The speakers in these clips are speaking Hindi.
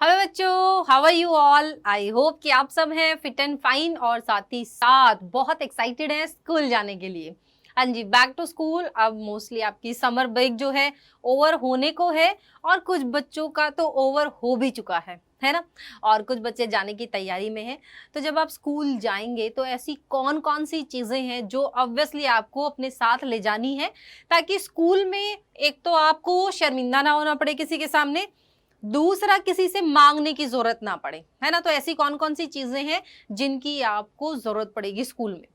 हेलो बच्चों, how are you all. I hope कि आप सब हैं फिट एंड फाइन और साथ ही साथ बहुत एक्साइटेड हैं स्कूल जाने के लिए। हाँ जी, बैक टू स्कूल। अब मोस्टली आपकी समर ब्रेक जो है ओवर होने को है और कुछ बच्चों का तो ओवर हो भी चुका है ना। और कुछ बच्चे जाने की तैयारी में हैं। तो जब आप स्कूल जाएंगे तो ऐसी कौन कौन सी चीजें हैं जो ऑब्वियसली आपको अपने साथ ले जानी है, ताकि स्कूल में एक तो आपको शर्मिंदा ना होना पड़े किसी के सामने, दूसरा किसी से मांगने की जरूरत ना पड़े, है ना। तो ऐसी कौन कौन सी चीजें हैं जिनकी आपको जरूरत पड़ेगी स्कूल में।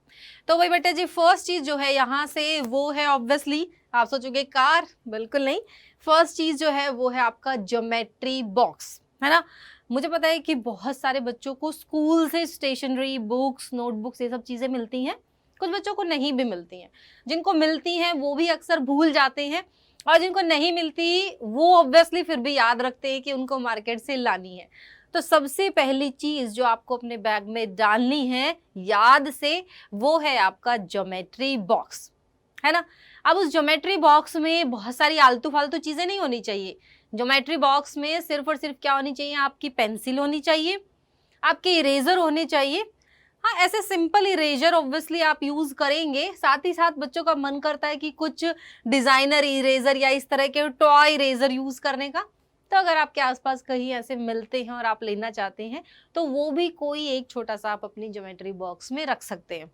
तो वही बेटा जी, फर्स्ट चीज जो है यहाँ से वो है ऑब्वियसली, आप सोचोगे कार, बिल्कुल नहीं। फर्स्ट चीज जो है वो है आपका ज्योमेट्री बॉक्स, है ना। मुझे पता है कि बहुत सारे बच्चों को स्कूल से स्टेशनरी, बुक्स, नोटबुक्स, ये सब चीजें मिलती हैं। कुछ बच्चों को नहीं भी मिलती हैं। जिनको मिलती हैं वो भी अक्सर भूल जाते हैं, और जिनको नहीं मिलती वो ऑब्वियसली फिर भी याद रखते हैं कि उनको मार्केट से लानी है। तो सबसे पहली चीज जो आपको अपने बैग में डालनी है याद से, वो है आपका ज्योमेट्री बॉक्स, है ना। अब उस ज्योमेट्री बॉक्स में बहुत सारी आलतू फालतू चीजें नहीं होनी चाहिए। ज्योमेट्री बॉक्स में सिर्फ और सिर्फ क्या होनी चाहिए, आपकी पेंसिल होनी चाहिए, आपके इरेजर होने चाहिए। हाँ, ऐसे सिंपल इरेजर ऑब्वियसली आप यूज करेंगे, साथ ही साथ बच्चों का मन करता है कि कुछ डिजाइनर इरेजर या इस तरह के टॉय इरेजर यूज करने का। तो अगर आपके आसपास कहीं ऐसे मिलते हैं और आप लेना चाहते हैं तो वो भी कोई एक छोटा सा आप अपनी ज्योमेट्री बॉक्स में रख सकते हैं।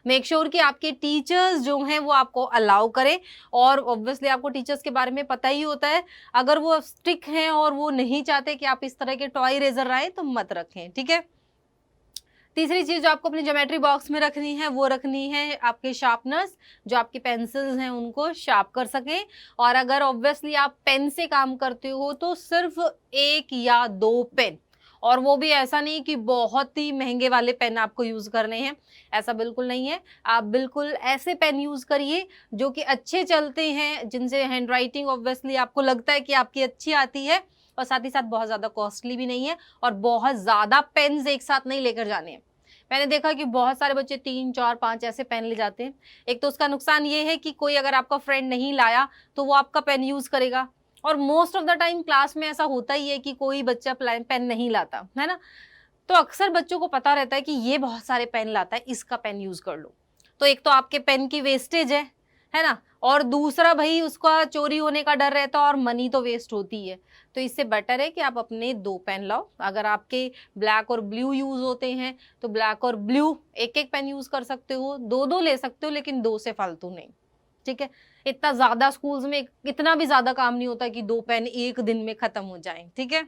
मेक श्योर कि आपके टीचर्स जो हैं वो आपको अलाउ करें, और ऑब्वियसली आपको टीचर्स के बारे में पता ही होता है। अगर वो स्ट्रिक्ट हैं और वो नहीं चाहते कि आप इस तरह के टॉय इरेजर लाएं तो मत रखें, ठीक है। तीसरी चीज जो आपको अपनी ज्योमेट्री बॉक्स में रखनी है वो रखनी है आपके शार्पनर्स, जो आपकी पेंसिल्स हैं उनको शार्प कर सकें। और अगर ऑब्वियसली आप पेन से काम करते हो तो सिर्फ एक या दो पेन, और वो भी ऐसा नहीं कि बहुत ही महंगे वाले पेन आपको यूज करने हैं, ऐसा बिल्कुल नहीं है। आप बिल्कुल ऐसे पेन यूज करिए जो कि अच्छे चलते हैं, जिनसे हैंड राइटिंग ऑब्वियसली आपको लगता है कि आपकी अच्छी आती है, और साथ ही साथ बहुत ज्यादा कॉस्टली भी नहीं है। और बहुत ज्यादा पेन्स एक साथ नहीं लेकर जाने हैं। मैंने देखा कि बहुत सारे बच्चे 3 4 5 ऐसे पेन ले जाते हैं। एक तो उसका नुकसान ये है कि कोई अगर आपका फ्रेंड नहीं लाया तो वो आपका पेन यूज करेगा, और most of the time class में ऐसा होता ही है कि कोई बच्चा पेन नहीं लाता, है ना। तो अक्सर बच्चों को पता रहता है कि ये बहुत सारे पेन लाता है, इसका पेन यूज कर लो। तो एक तो आपके पेन की वेस्टेज है ना, और दूसरा भाई उसका चोरी होने का डर रहता है, और मनी तो वेस्ट होती है। तो इससे बेटर है कि आप अपने दो पेन लाओ। अगर आपके ब्लैक और ब्लू यूज होते हैं तो ब्लैक और ब्लू एक एक पेन यूज कर सकते हो, दो दो ले सकते हो, लेकिन दो से फालतू नहीं, ठीक है। इतना ज्यादा स्कूल्स में इतना भी ज्यादा काम नहीं होता कि दो पेन एक दिन में खत्म हो जाएं, ठीक है।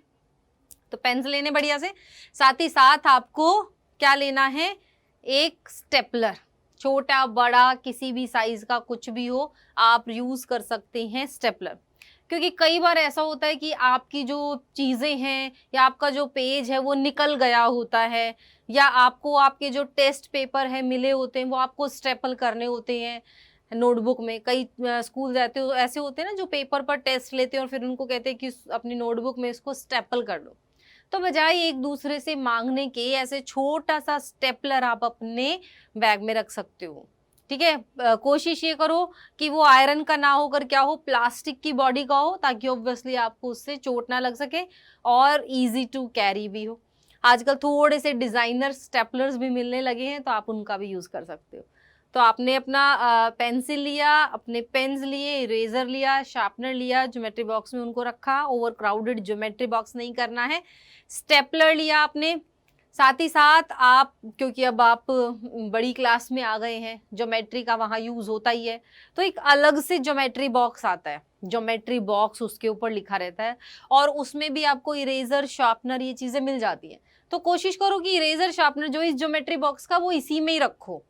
तो पेन्स लेने बढ़िया से, साथ ही साथ आपको क्या लेना है, एक स्टेपलर। छोटा बड़ा किसी भी साइज का कुछ भी हो, आप यूज कर सकते हैं स्टेपलर। क्योंकि कई बार ऐसा होता है कि आपकी जो चीजें हैं या आपका जो पेज है वो निकल गया होता है, या आपको आपके जो टेस्ट पेपर है मिले होते हैं वो आपको स्टेपल करने होते हैं नोटबुक में। कई स्कूल जाते हो ऐसे होते हैं ना जो पेपर पर टेस्ट लेते हैं और फिर उनको कहते हैं कि अपनी नोटबुक में इसको स्टेपल कर लो। तो बजाय एक दूसरे से मांगने के, ऐसे छोटा सा स्टेपलर आप अपने बैग में रख सकते हो, ठीक है। कोशिश ये करो कि वो आयरन का ना होकर क्या हो, प्लास्टिक की बॉडी का हो, ताकि ऑब्वियसली आपको उससे चोट ना लग सके और इजी टू कैरी भी हो। आजकल थोड़े से डिजाइनर स्टेपलर्स भी मिलने लगे हैं, तो आप उनका भी यूज कर सकते हो। तो आपने अपना पेंसिल लिया, अपने पेन्स लिए, इरेजर लिया, शार्पनर लिया, ज्योमेट्री बॉक्स में उनको रखा, ओवर क्राउडेड ज्योमेट्री बॉक्स नहीं करना है। स्टेपलर लिया आपने, साथ ही साथ आप, क्योंकि अब आप बड़ी क्लास में आ गए हैं, ज्योमेट्री का वहाँ यूज होता ही है, तो एक अलग से ज्योमेट्री बॉक्स आता है। ज्योमेट्री बॉक्स उसके ऊपर लिखा रहता है, और उसमें भी आपको इरेजर, शार्पनर, ये चीजें मिल जाती हैं। तो कोशिश करो कि इरेजर शार्पनर जो इस ज्योमेट्री बॉक्स का वो इसी में ही रखो।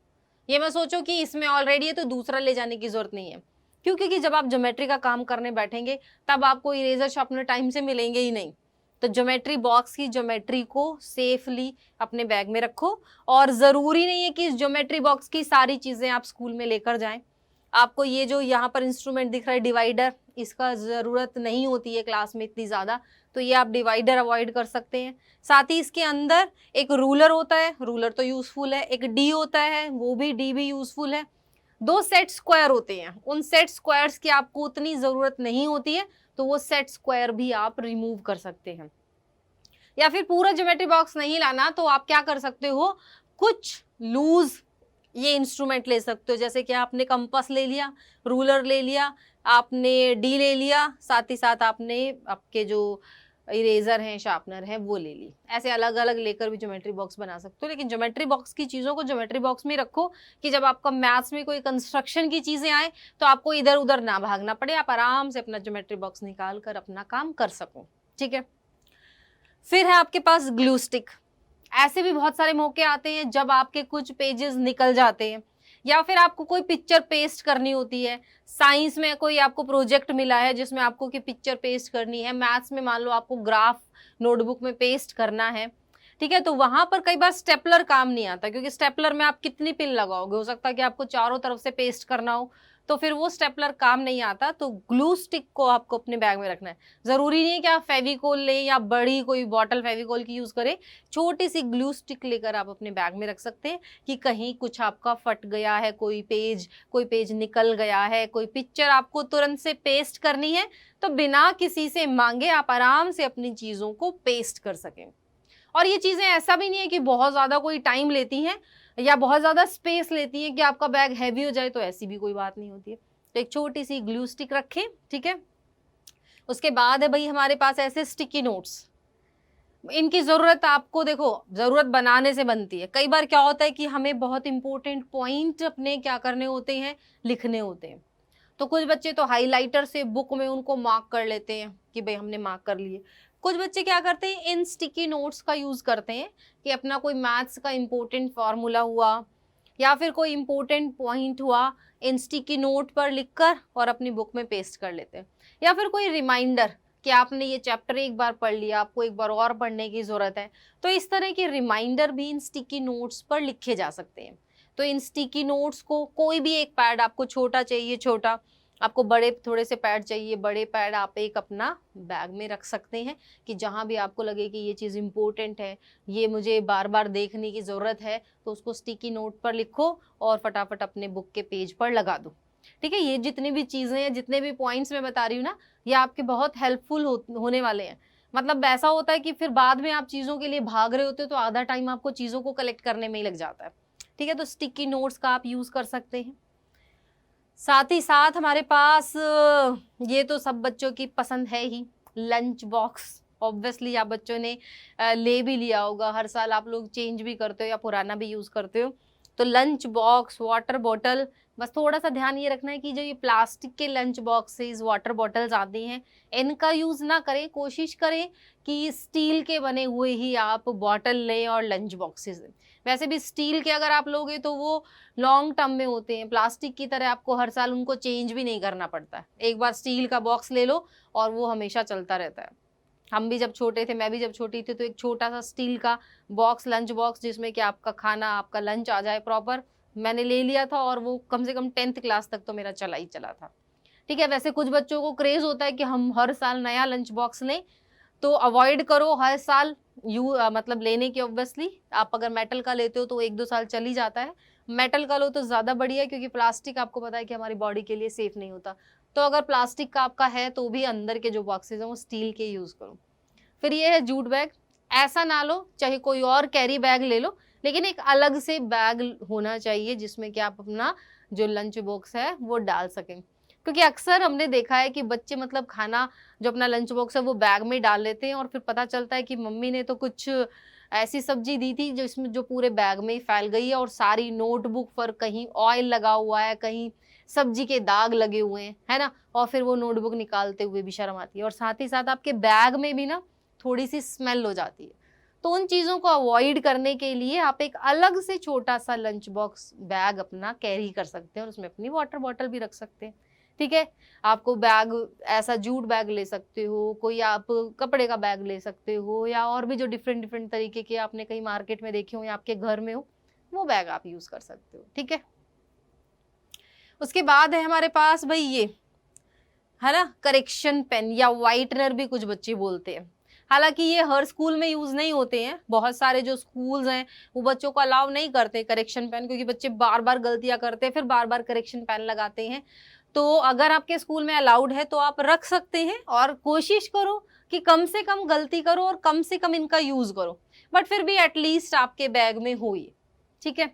ये मैं सोचो कि इसमें ऑलरेडी है तो दूसरा ले जाने की जरूरत नहीं है। क्योंकि जब आप ज्योमेट्री का काम करने बैठेंगे तब आपको इरेजर शार्पनर टाइम से मिलेंगे ही नहीं। तो ज्योमेट्री बॉक्स की ज्योमेट्री को सेफली अपने बैग में रखो। और जरूरी नहीं है कि इस ज्योमेट्री बॉक्स की सारी चीजें आप स्कूल में लेकर जाएं। आपको ये जो यहाँ पर इंस्ट्रूमेंट दिख रहा है डिवाइडर, इसका जरूरत नहीं होती है क्लास में इतनी ज्यादा, तो ये आप डिवाइडर अवॉइड कर सकते हैं। साथ ही इसके अंदर एक रूलर होता है, रूलर तो यूजफुल है। एक डी होता है, वो भी डी भी यूजफुल है। दो सेट स्क्वायर होते हैं, उन सेट स्क्वायर्स की आपको उतनी जरूरत नहीं होती है, तो वो सेट स्क्वायर भी आप रिमूव कर सकते हैं। या फिर पूरा ज्योमेट्री बॉक्स नहीं लाना तो आप क्या कर सकते हो, कुछ लूज ये इंस्ट्रूमेंट ले सकते हो, जैसे कि आपने कंपास ले लिया, रूलर ले लिया, आपने डी ले लिया, साथ ही साथ आपने आपके जो इरेजर हैं, शार्पनर है, वो ले ली। ऐसे अलग अलग लेकर भी ज्योमेट्री बॉक्स बना सकते हो, लेकिन ज्योमेट्री बॉक्स की चीजों को ज्योमेट्री बॉक्स में रखो कि जब आपका मैथ्स में कोई कंस्ट्रक्शन की चीजें आए तो आपको इधर उधर ना भागना पड़े, आप आराम से अपना ज्योमेट्री बॉक्स निकाल कर अपना काम कर सको। ठीक है, फिर है आपके पास ग्लू स्टिक। ऐसे भी बहुत सारे मौके आते हैं जब आपके कुछ पेजेस निकल जाते हैं या फिर आपको कोई पिक्चर पेस्ट करनी होती है। साइंस में कोई आपको प्रोजेक्ट मिला है जिसमें आपको की पिक्चर पेस्ट करनी है, मैथ्स में मान लो आपको ग्राफ नोटबुक में पेस्ट करना है, ठीक है, तो वहां पर कई बार स्टेपलर काम नहीं आता, क्योंकि स्टेपलर में आप कितनी पिन लगाओगे, हो सकता है कि आपको चारों तरफ से पेस्ट करना हो, तो फिर वो स्टेपलर काम नहीं आता। तो ग्लू स्टिक को आपको अपने बैग में रखना है। जरूरी नहीं है कि आप फेविकोल लें या बड़ी कोई बॉटल फेविकोल की यूज करें, छोटी सी ग्लू स्टिक लेकर आप अपने बैग में रख सकते हैं कि कहीं कुछ आपका फट गया है, कोई पेज निकल गया है, कोई पिक्चर आपको तुरंत से पेस्ट करनी है, तो बिना किसी से मांगे आप आराम से अपनी चीजों को पेस्ट कर सकें। और ये चीजें ऐसा भी नहीं है कि बहुत ज्यादा कोई टाइम लेती हैं या बहुत ज्यादा स्पेस लेती हैं कि आपका बैग हैवी हो जाए, तो ऐसी भी कोई बात नहीं होती है। तो एक छोटी सी ग्लू स्टिक रखें, ठीक है। उसके बाद है भाई हमारे पास ऐसे स्टिकी नोट्स। इनकी जरूरत आपको, देखो, जरूरत बनाने से बनती है। कई बार क्या होता है कि हमें बहुत इंपॉर्टेंट पॉइंट अपने क्या करने होते हैं, लिखने होते हैं, तो कुछ बच्चे तो हाइलाइटर से बुक में उनको मार्क कर लेते हैं कि भाई हमने मार्क कर लिए। कुछ बच्चे क्या करते हैं, इन स्टिकी नोट्स का यूज करते हैं कि अपना कोई मैथ्स का इंपॉर्टेंट फॉर्मूला हुआ या फिर कोई इंपॉर्टेंट पॉइंट हुआ, इन स्टिकी नोट पर लिखकर और अपनी बुक में पेस्ट कर लेते हैं। या फिर कोई रिमाइंडर कि आपने ये चैप्टर एक बार पढ़ लिया, आपको एक बार और पढ़ने की जरूरत है, तो इस तरह के रिमाइंडर भी इन स्टिकी नोट्स पर लिखे जा सकते हैं। तो इन स्टिकी नोट्स को कोई भी एक पैड, आपको छोटा चाहिए छोटा, आपको बड़े थोड़े से पैड चाहिए बड़े पैड, आप एक अपना बैग में रख सकते हैं कि जहां भी आपको लगे कि ये चीज़ इंपॉर्टेंट है, ये मुझे बार बार देखने की ज़रूरत है, तो उसको स्टिकी नोट पर लिखो और फटाफट अपने बुक के पेज पर लगा दो। ठीक है, ये जितनी भी चीज़ें हैं, जितने भी पॉइंट्स मैं बता रही हूँ ना, ये आपके बहुत हेल्पफुल होने वाले हैं। मतलब ऐसा होता है कि फिर बाद में आप चीज़ों के लिए भाग रहे होते हो तो आधा टाइम आपको चीज़ों को कलेक्ट करने में ही लग जाता है। ठीक है, तो स्टिकी नोट्स का आप यूज़ कर सकते हैं। साथ ही साथ हमारे पास ये तो सब बच्चों की पसंद है ही, लंच बॉक्स। ऑब्वियसली आप बच्चों ने ले भी लिया होगा, हर साल आप लोग चेंज भी करते हो या पुराना भी यूज करते हो। तो लंच बॉक्स, वाटर बॉटल, बस थोड़ा सा ध्यान ये रखना है कि जो ये प्लास्टिक के लंच बॉक्सेस, वाटर बॉटल्स आती हैं, इनका यूज ना करें। कोशिश करें कि स्टील के बने हुए ही आप बॉटल लें और लंच बॉक्सेस लें। वैसे भी स्टील के अगर आप लोगे तो वो लॉन्ग टर्म में होते हैं, प्लास्टिक की तरह आपको हर साल उनको चेंज भी नहीं करना पड़ता है। एक बार स्टील का बॉक्स ले लो और वो हमेशा चलता रहता है। हम भी जब छोटे थे, मैं भी जब छोटी थी, तो एक छोटा सा स्टील का बॉक्स, लंच बॉक्स, जिसमें कि आपका खाना, आपका लंच आ जाए प्रॉपर, मैंने ले लिया था और वो कम से कम 10th क्लास तक तो मेरा चला ही चला था। ठीक है, वैसे कुछ बच्चों को क्रेज होता है कि हम हर साल नया लंच बॉक्स लें, तो अवॉइड करो हर साल मतलब लेने की। ऑब्वियसली आप अगर मेटल का लेते हो तो 1-2 साल चल ही जाता है, मेटल का लो तो ज़्यादा बढ़िया है, क्योंकि प्लास्टिक आपको पता है कि हमारी बॉडी के लिए सेफ नहीं होता। तो अगर प्लास्टिक का आपका है तो भी अंदर के जो बॉक्सेज हैं वो स्टील के यूज़ करो। फिर ये है जूट बैग। ऐसा ना लो, चाहे कोई और कैरी बैग ले लो, लेकिन एक अलग से बैग होना चाहिए जिसमें कि आप अपना जो लंच बॉक्स है वो डाल सकें। क्योंकि अक्सर हमने देखा है कि बच्चे मतलब खाना, जो अपना लंच बॉक्स है वो बैग में डाल लेते हैं और फिर पता चलता है कि मम्मी ने तो कुछ ऐसी सब्जी दी थी जो इसमें जो पूरे बैग में ही फैल गई है और सारी नोटबुक पर कहीं ऑयल लगा हुआ है, कहीं सब्जी के दाग लगे हुए हैं, है ना, और फिर वो नोटबुक निकालते हुए भी शर्म आती है और साथ ही साथ आपके बैग में भी ना थोड़ी सी स्मेल हो जाती है। तो उन चीज़ों को अवॉइड करने के लिए आप एक अलग से छोटा सा लंच बॉक्स बैग अपना कैरी कर सकते हैं और उसमें अपनी वाटर बॉटल भी रख सकते हैं। ठीक है, आपको बैग ऐसा जूट बैग ले सकते हो, कोई आप कपड़े का बैग ले सकते हो, या और भी जो डिफरेंट तरीके के आपने कहीं मार्केट में देखे हो या आपके घर में हो, वो बैग आप यूज कर सकते हो। ठीक है, उसके बाद है हमारे पास भाई ये है ना, करेक्शन पेन या वाइटनर भी कुछ बच्चे बोलते हैं। हालांकि ये हर स्कूल में यूज नहीं होते हैं, बहुत सारे जो स्कूल्स हैं वो बच्चों को अलाउ नहीं करते करेक्शन पेन, क्योंकि बच्चे बार बार गलतियां करते हैं, फिर बार बार करेक्शन पेन लगाते हैं। तो अगर आपके स्कूल में अलाउड है तो आप रख सकते हैं और कोशिश करो कि कम से कम गलती करो और कम से कम इनका यूज करो, बट फिर भी एटलीस्ट आपके बैग में हो ये, ठीक है।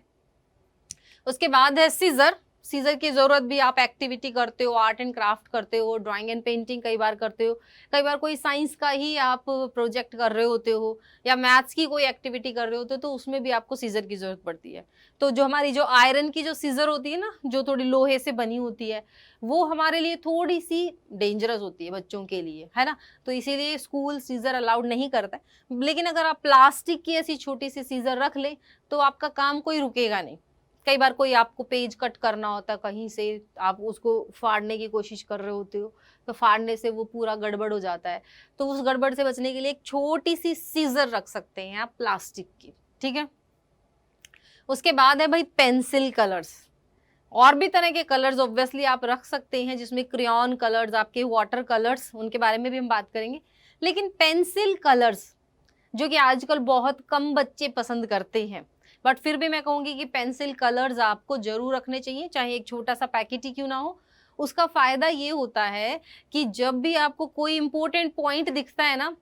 उसके बाद है सीजर। सीजर की जरूरत भी, आप एक्टिविटी करते हो, आर्ट एंड क्राफ्ट करते हो, ड्राइंग एंड पेंटिंग कई बार करते हो, कई बार कोई साइंस का ही आप प्रोजेक्ट कर रहे होते हो या मैथ्स की कोई एक्टिविटी कर रहे होते हो, तो उसमें भी आपको सीजर की जरूरत पड़ती है। तो जो हमारी जो आयरन की जो सीजर होती है ना, जो थोड़ी लोहे से बनी होती है, वो हमारे लिए थोड़ी सी डेंजरस होती है बच्चों के लिए, है ना। तो इसीलिए स्कूल सीजर अलाउड नहीं करता है। लेकिन अगर आप प्लास्टिक की ऐसी छोटी सी सीजर रख लें तो आपका काम कोई रुकेगा नहीं। कई बार कोई आपको पेज कट करना होता है कहीं से, आप उसको फाड़ने की कोशिश कर रहे होते हो, तो फाड़ने से वो पूरा गड़बड़ हो जाता है। तो उस गड़बड़ से बचने के लिए एक छोटी सी सीजर रख सकते हैं आप प्लास्टिक की, ठीक है। उसके बाद है भाई पेंसिल कलर्स। और भी तरह के कलर्स ऑब्वियसली आप रख सकते हैं, जिसमें क्रेयॉन कलर्स, आपके वाटर कलर्स, उनके बारे में भी हम बात करेंगे। लेकिन पेंसिल कलर्स जो कि आजकल बहुत कम बच्चे पसंद करते हैं, बट फिर भी मैं कहूंगी कि पेंसिल कलर्स आपको जरूर रखने चाहिए, चाहे एक छोटा सा पैकेट ही क्यों ना हो। उसका फायदा ये होता है कि जब भी आपको कोई इंपॉर्टेंट पॉइंट दिखता है ना,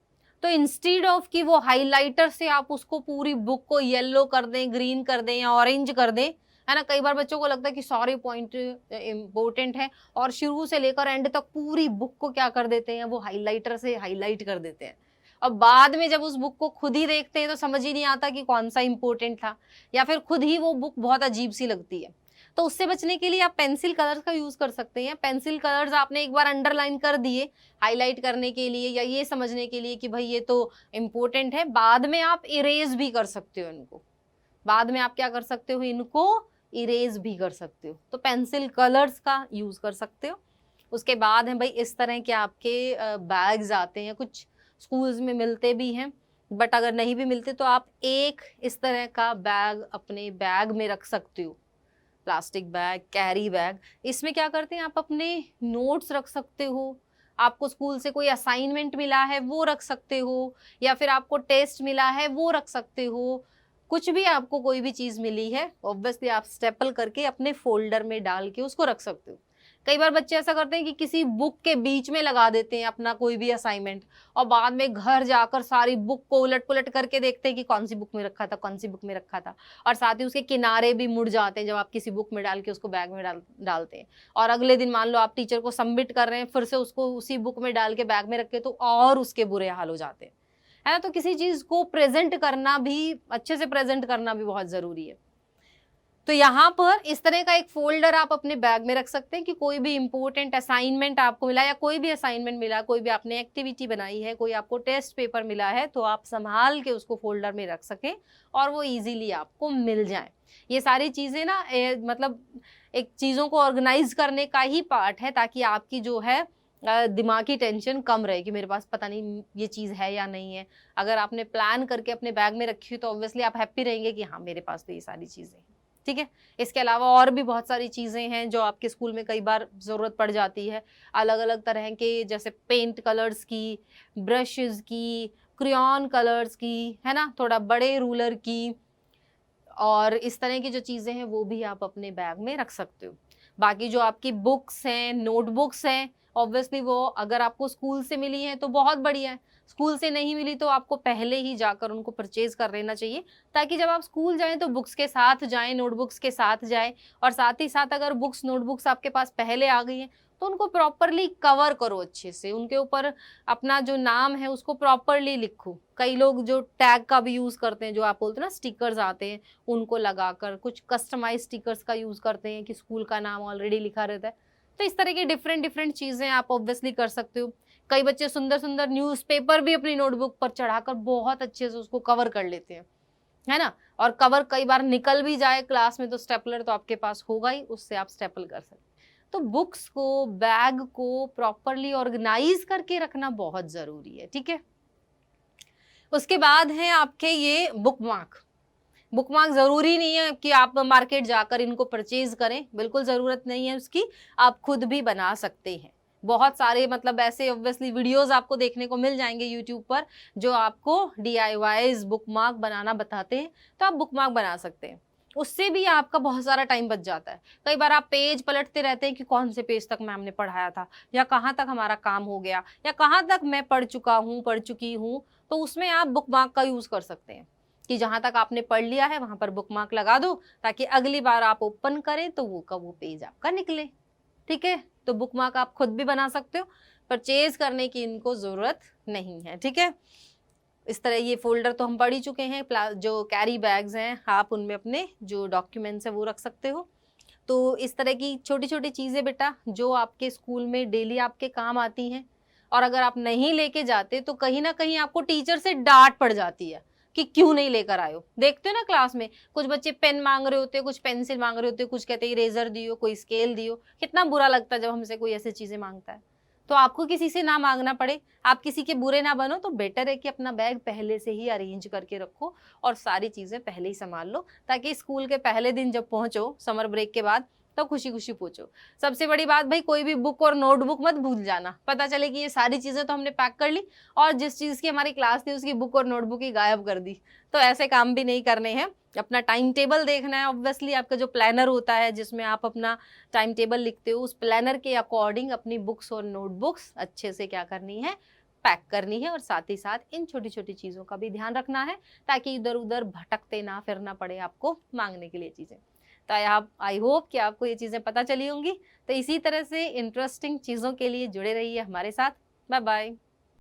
तो इंस्टीड ऑफ कि वो हाइलाइटर से आप उसको पूरी बुक को येलो कर दें, ग्रीन कर दें या ऑरेंज कर दें, है ना। कई बार बच्चों को लगता है कि सारे पॉइंट इंपॉर्टेंट है और शुरू से लेकर एंड तक पूरी बुक को क्या कर देते हैं, वो हाइलाइटर से हाईलाइट कर देते हैं। अब बाद में जब उस बुक को खुद ही देखते हैं तो समझ ही नहीं आता कि कौन सा इंपॉर्टेंट था, या फिर खुद ही वो बुक बहुत अजीब सी लगती है। तो उससे बचने के लिए आप पेंसिल कलर्स का यूज कर सकते हैं। पेंसिल कलर्स आपने एक बार अंडरलाइन कर दिए हाईलाइट करने के लिए या ये समझने के लिए कि भाई ये तो इम्पोर्टेंट है, बाद में आप इरेज भी कर सकते हो इनको। बाद में आप क्या कर सकते हो, इनको इरेज भी कर सकते हो। तो पेंसिल कलर्स का यूज कर सकते हो। उसके बाद है भाई इस तरह के आपके बैग्स आते हैं, कुछ स्कूल्स में मिलते भी हैं, बट अगर नहीं भी मिलते तो आप एक इस तरह का बैग अपने बैग में रख सकते हो। Plastic bag, carry bag. इसमें क्या करते हैं, आप अपने नोट्स रख सकते हो, आपको स्कूल से कोई असाइनमेंट मिला है वो रख सकते हो, या फिर आपको टेस्ट मिला है वो रख सकते हो। कुछ भी आपको कोई भी चीज मिली है ऑब्वियसली आप स्टेपल करके अपने फोल्डर में डाल के उसको रख सकते हो। कई बार बच्चे ऐसा करते हैं कि किसी बुक के बीच में लगा देते हैं अपना कोई भी असाइनमेंट, और बाद में घर जाकर सारी बुक को उलट पुलट करके देखते हैं कि कौन सी बुक में रखा था, कौन सी बुक में रखा था। और साथ ही उसके किनारे भी मुड़ जाते हैं जब आप किसी बुक में डाल के उसको बैग में डालते हैं। और अगले दिन मान लो आप टीचर को सबमिट कर रहे हैं, फिर से उसको उसी बुक में डाल के बैग में रखे तो और उसके बुरे हाल हो जाते हैं, है ना। तो किसी चीज को प्रेजेंट करना भी, अच्छे से प्रेजेंट करना भी बहुत जरूरी है। तो यहाँ पर इस तरह का एक फोल्डर आप अपने बैग में रख सकते हैं कि कोई भी इंपॉर्टेंट असाइनमेंट आपको मिला या कोई भी असाइनमेंट मिला, कोई भी आपने एक्टिविटी बनाई है, कोई आपको टेस्ट पेपर मिला है, तो आप संभाल के उसको फोल्डर में रख सकें और वो इजीली आपको मिल जाए। ये सारी चीजें ना मतलब एक चीजों को ऑर्गेनाइज करने का ही पार्ट है, ताकि आपकी जो है दिमागी टेंशन कम रहे कि मेरे पास पता नहीं ये चीज है या नहीं है। अगर आपने प्लान करके अपने बैग में रखी हो तो ऑब्वियसली आप हैप्पी रहेंगे कि हाँ मेरे पास तो ये सारी चीजें हैं, ठीक है। इसके अलावा और भी बहुत सारी चीजें हैं जो आपके स्कूल में कई बार जरूरत पड़ जाती है, अलग अलग तरह के, जैसे पेंट कलर्स की, ब्रशेस की, क्रेयॉन कलर्स की, है ना, थोड़ा बड़े रूलर की, और इस तरह की जो चीजें हैं वो भी आप अपने बैग में रख सकते हो। बाकी जो आपकी बुक्स हैं, नोटबुक्स हैं, ऑब्वियसली वो अगर आपको स्कूल से मिली है तो बहुत बढ़िया है, स्कूल से नहीं मिली तो आपको पहले ही जाकर उनको परचेज कर लेना चाहिए, ताकि जब आप स्कूल जाएं तो बुक्स के साथ जाएं, नोटबुक्स के साथ जाएं। और साथ ही साथ अगर बुक्स नोटबुक्स आपके पास पहले आ गई हैं तो उनको प्रॉपरली कवर करो अच्छे से, उनके ऊपर अपना जो नाम है उसको प्रॉपरली लिखो। कई लोग जो टैग का भी यूज करते हैं, जो आप बोलते हैं ना स्टिकर्स आते हैं, उनको लगाकर, कुछ कस्टमाइज स्टिकर्स का यूज करते हैं कि स्कूल का नाम ऑलरेडी लिखा रहता है। तो इस तरह की डिफरेंट डिफरेंट चीजें आप ऑब्वियसली कर सकते हो। कई बच्चे सुंदर सुंदर न्यूज़पेपर भी अपनी नोटबुक पर चढ़ाकर बहुत अच्छे से उसको कवर कर लेते हैं, है ना। और कवर कई बार निकल भी जाए क्लास में तो स्टेपलर तो आपके पास होगा ही, उससे आप स्टेपल कर सकते हैं। तो बुक्स को, बैग को प्रॉपरली ऑर्गेनाइज करके रखना बहुत जरूरी है, ठीक है। उसके बाद है आपके ये बुकमार्क। बुकमार्क जरूरी नहीं है कि आप मार्केट जाकर इनको परचेज करें, बिल्कुल जरूरत नहीं है उसकी, आप खुद भी बना सकते हैं। बहुत सारे मतलब ऐसे ऑब्वियसली वीडियोस आपको देखने को मिल जाएंगे यूट्यूब पर जो आपको DIYs बुकमार्क बनाना बताते हैं, तो आप बुकमार्क बना सकते हैं। उससे भी आपका बहुत सारा टाइम बच जाता है। कई बार आप पेज पलटते रहते हैं कि कौन से पेज तक मैम ने पढ़ाया था, या कहाँ तक हमारा काम हो गया, या कहाँ तक मैं पढ़ चुका हूँ, पढ़ चुकी हूँ। तो उसमें आप बुकमार्क का यूज कर सकते हैं कि जहां तक आपने पढ़ लिया है वहां पर बुकमार्क लगा दो, ताकि अगली बार आप ओपन करें तो वो का वो पेज आपका निकले। ठीक है, तो बुकमार्क आप खुद भी बना सकते हो, परचेज करने की इनको जरूरत नहीं है। ठीक है, इस तरह ये फोल्डर तो हम पढ़ ही चुके हैं। जो कैरी बैग्स हैं आप उनमें अपने जो डॉक्यूमेंट्स है वो रख सकते हो। तो इस तरह की छोटी छोटी चीजें बेटा जो आपके स्कूल में डेली आपके काम आती हैं, और अगर आप नहीं लेके जाते तो कहीं ना कहीं आपको टीचर से डांट पड़ जाती है कि क्यों नहीं लेकर आए हो। देखते हो ना क्लास में कुछ बच्चे पेन मांग रहे होते हैं, कुछ पेंसिल मांग रहे होते हैं, कुछ कहते हैं इरेजर दियो, कोई स्केल दियो। कितना बुरा लगता है जब हमसे कोई ऐसी चीजें मांगता है। तो आपको किसी से ना मांगना पड़े, आप किसी के बुरे ना बनो, तो बेटर है कि अपना बैग पहले से ही अरेंज करके रखो और सारी चीजें पहले ही संभाल लो, ताकि स्कूल के पहले दिन जब पहुंचो समर ब्रेक के बाद तो खुशी खुशी पूछो। सबसे बड़ी बात भाई, कोई भी बुक और नोटबुक मत भूल जाना। पता चले कि ये सारी चीजें तो हमने पैक कर ली और जिस चीज की हमारी क्लास थी उसकी बुक और नोटबुक ही गायब कर दी। तो ऐसे काम भी नहीं करने हैं। अपना टाइम टेबल देखना है। ऑब्वियसली आपका जो प्लानर होता है जिसमें आप अपना टाइम टेबल लिखते हो, उस प्लानर के अकॉर्डिंग अपनी बुक्स और नोटबुक्स अच्छे से क्या करनी है, पैक करनी है। और साथ ही साथ इन छोटी छोटी चीजों का भी ध्यान रखना है, ताकि इधर उधर भटकते ना फिरना पड़े आपको मांगने के लिए चीजें। तो आप आई होप कि आपको ये चीजें पता चली होंगी। तो इसी तरह से इंटरेस्टिंग चीजों के लिए जुड़े रहिए हमारे साथ। Bye bye.